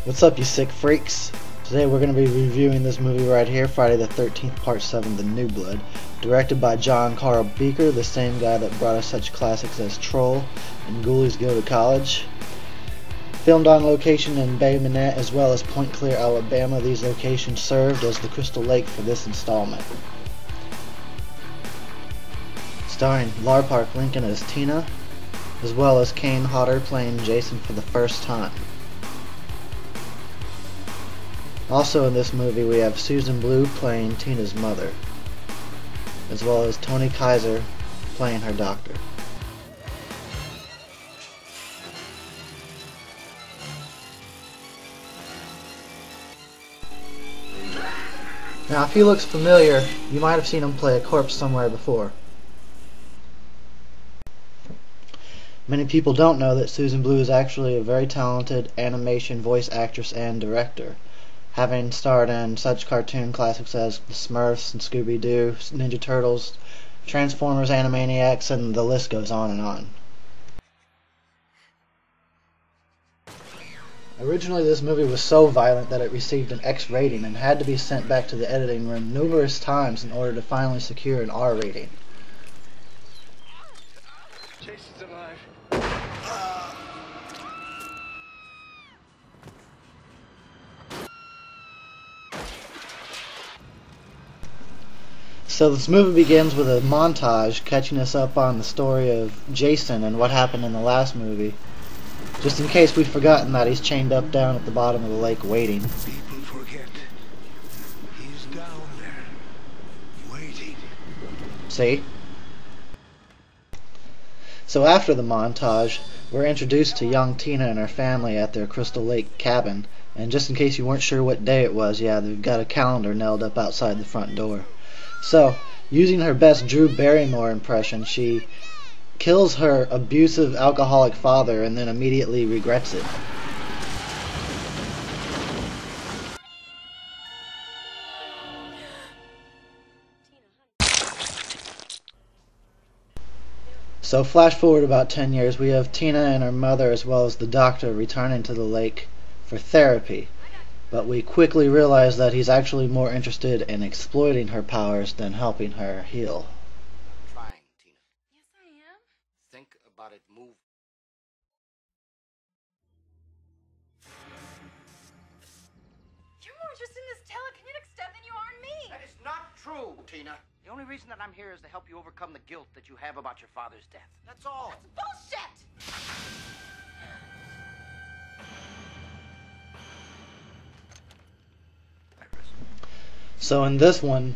What's up, you sick freaks? Today we're going to be reviewing this movie right here, Friday the 13th, Part 7, The New Blood. Directed by John Carl Beaker, the same guy that brought us such classics as Troll and Ghoulies Go to College. Filmed on location in Bay Minette as well as Point Clear, Alabama, these locations served as the Crystal Lake for this installment. Starring Lar Park Lincoln as Tina, as well as Kane Hodder playing Jason for the first time. Also in this movie we have Susan Blue playing Tina's mother, as well as Tony Kaiser playing her doctor. Now if he looks familiar, you might have seen him play a corpse somewhere before. Many people don't know that Susan Blue is actually a very talented animation voice actress and director, having starred in such cartoon classics as The Smurfs and Scooby-Doo, Ninja Turtles, Transformers, Animaniacs, and the list goes on and on. Originally this movie was so violent that it received an X rating and had to be sent back to the editing room numerous times in order to finally secure an R rating. Jason's alive. So this movie begins with a montage catching us up on the story of Jason and what happened in the last movie, just in case we've forgotten that he's chained up down at the bottom of the lake waiting. People forget. He's down there, waiting. See? So after the montage, we're introduced to young Tina and her family at their Crystal Lake cabin, and just in case you weren't sure what day it was, yeah, they've got a calendar nailed up outside the front door. So, using her best Drew Barrymore impression, she kills her abusive alcoholic father and then immediately regrets it. So flash forward about 10 years, we have Tina and her mother as well as the doctor returning to the lake for therapy. But we quickly realize that he's actually more interested in exploiting her powers than helping her heal. Trying, Tina. Yes, I am. Think about it. Move. You're more interested in this telekinetic stuff than you are in me. That is not true, Tina. The only reason that I'm here is to help you overcome the guilt that you have about your father's death. That's all. That's bullshit! So in this one,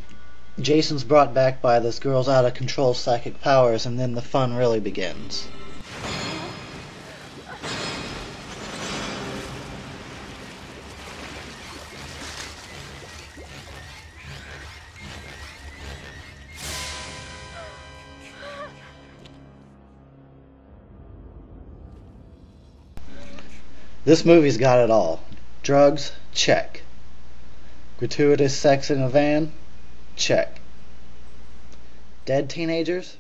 Jason's brought back by this girl's out-of-control psychic powers, and then the fun really begins. This movie's got it all. Drugs? Check. Gratuitous sex in a van? Check. Dead teenagers?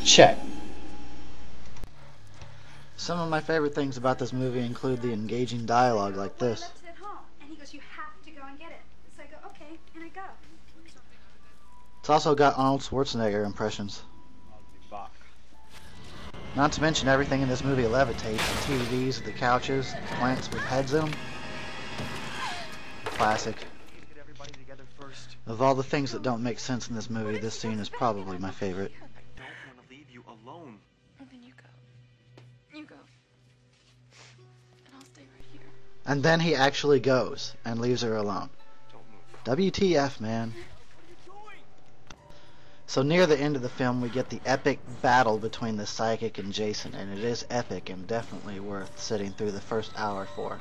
Check. Some of my favorite things about this movie include the engaging dialogue like this. Left it at home, and he goes, "You have to go and get it." So I go, "Okay," and I go. It's also got Arnold Schwarzenegger impressions. Not to mention everything in this movie levitates. The TVs, the couches, the plants with heads in them. Classic. Of all the things that don't make sense in this movie, this scene is probably my favorite. I don't want to leave you alone. And then you go. You go. And I'll stay right here. And then he actually goes and leaves her alone. Don't move. WTF, man. So near the end of the film, we get the epic battle between the psychic and Jason, and it is epic and definitely worth sitting through the first hour for.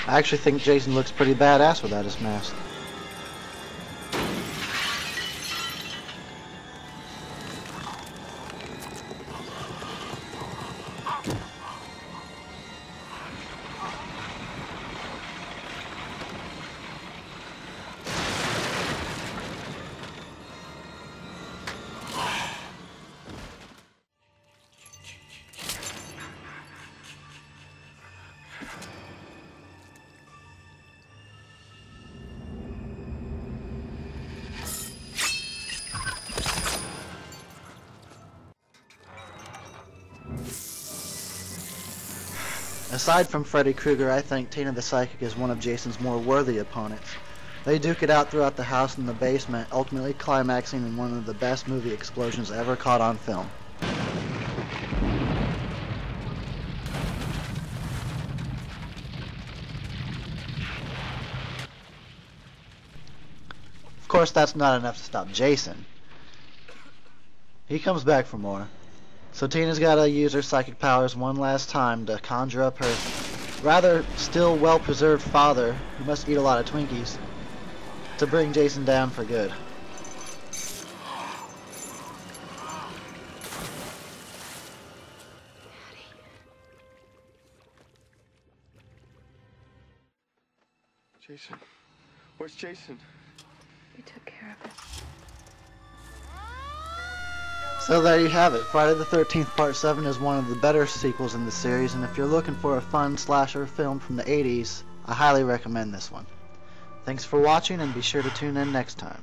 I actually think Jason looks pretty badass without his mask. Aside from Freddy Krueger, I think Tina the Psychic is one of Jason's more worthy opponents. They duke it out throughout the house and the basement, ultimately climaxing in one of the best movie explosions ever caught on film. Of course, that's not enough to stop Jason. He comes back for more. So Tina's gotta use her psychic powers one last time to conjure up her rather still well-preserved father, who must eat a lot of Twinkies, to bring Jason down for good. Jason. Where's Jason? We took care of it. So there you have it. Friday the 13th Part 7 is one of the better sequels in the series, and if you're looking for a fun slasher film from the 80s, I highly recommend this one. Thanks for watching, and be sure to tune in next time.